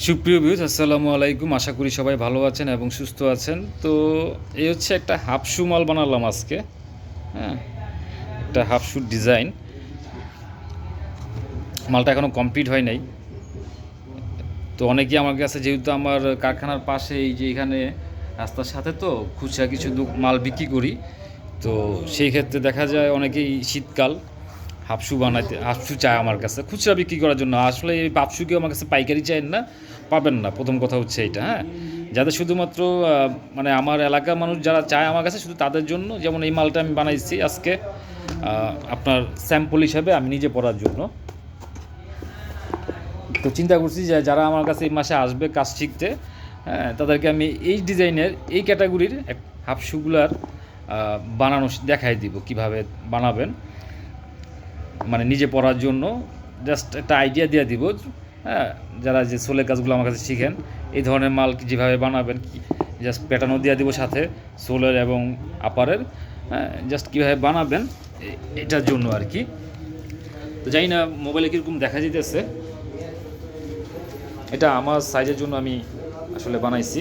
সুপ্রিয় ভিউজ, আসসালামু আলাইকুম। আশা করি সবাই ভালো আছেন এবং সুস্থ আছেন। তো এই হচ্ছে একটা হাফ শু মাল বানালাম আজকে। হ্যাঁ, একটা হাফ শু ডিজাইন। মালটা এখনও কমপ্লিট হয় নাই। তো অনেকেই আমার কাছে, যেহেতু আমার কারখানার পাশে এই যে এখানে রাস্তার সাথে, তো খুচরা কিছু মাল বিক্রি করি। তো সেই ক্ষেত্রে দেখা যায় অনেকেই শীতকাল হাফশু বানাইতে, হাফশু চায় আমার কাছে খুচরা বিক্রি করার জন্য। আসলে এই হাফশু কেউ আমার কাছে পাইকারি চায় না, পাবেন না। প্রথম কথা হচ্ছে এইটা। হ্যাঁ, যাদের শুধুমাত্র মানে আমার এলাকার মানুষ যারা চায় আমার কাছে, শুধু তাদের জন্য। যেমন এই মালটা আমি বানাইছি আজকে আপনার স্যাম্পল হিসাবে, আমি নিজে পড়ার জন্য। তো চিন্তা করছি যে যারা আমার কাছে এই মাসে আসবে কাজ শিখতে, হ্যাঁ, তাদেরকে আমি এই ডিজাইনের, এই ক্যাটাগরির হাফশুগুলার বানানো দেখাই দিব কিভাবে বানাবেন। মানে নিজে পড়ার জন্য জাস্ট একটা আইডিয়া দিয়ে দিব। হ্যাঁ, যারা যে সোলের কাজগুলো আমার কাছে শিখেন, এই ধরনের মাল যেভাবে বানাবেন, কি জাস্ট প্যাটার্নও দিয়ে দিব সাথে, সোলের এবং আপারের। হ্যাঁ, জাস্ট কীভাবে বানাবেন এটার জন্য আর কি। তো জানি না মোবাইলে কীরকম দেখা যেতেছে। এটা আমার সাইজের জন্য আমি আসলে বানাইছি।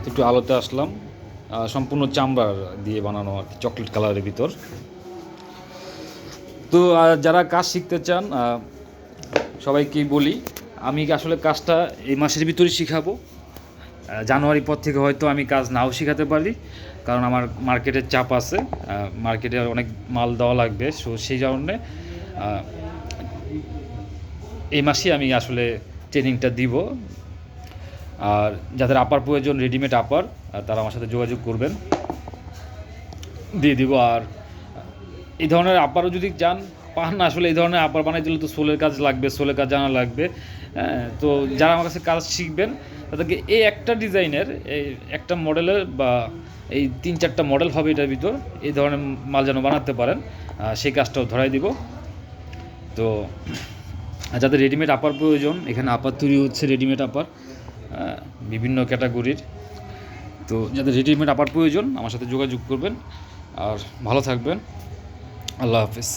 একটু আলোতে আসলাম। সম্পূর্ণ চামড়ার দিয়ে বানানো আর কি, চকলেট কালারের ভিতর। তো যারা কাজ শিখতে চান, সবাইকেই বলি, আমি আসলে কাজটা এই মাসের ভিতরেই শিখাবো। জানুয়ারি পর থেকে হয়তো আমি কাজ নাও শেখাতে পারি, কারণ আমার মার্কেটের চাপ আছে। মার্কেটে অনেক মাল দেওয়া লাগবে। সো সেই কারণে এই মাসেই আমি আসলে ট্রেনিংটা দিব। আর যাদের আপার প্রয়োজন, রেডিমেড আপার, তারা আমার সাথে যোগাযোগ করবেন, দিয়ে দিব। আর এই ধরনের আপারও যদি পান না, আসলে এই ধরনের আপার বানাই দিলে তো সোলের কাজ লাগবে, সোলের কাজ জানা লাগবে। তো যারা আমার কাছে কাজ শিখবেন, তাদেরকে এই একটা ডিজাইনের, এই একটা মডেলের বা এই 3-4টা মডেল হবে এটার ভিতর, এই ধরনের মাল যেন বানাতে পারেন, সেই কাজটাও ধরাই দিব। তো যাদের রেডিমেড আপার প্রয়োজন, এখানে আপার তৈরি হচ্ছে, রেডিমেড আপার বিভিন্ন ক্যাটাগরির। তো যাদের রেডিমেড আপার প্রয়োজন, আমার সাথে যোগাযোগ করবেন। আর ভালো থাকবেন। আল্লাহ হাফেজ।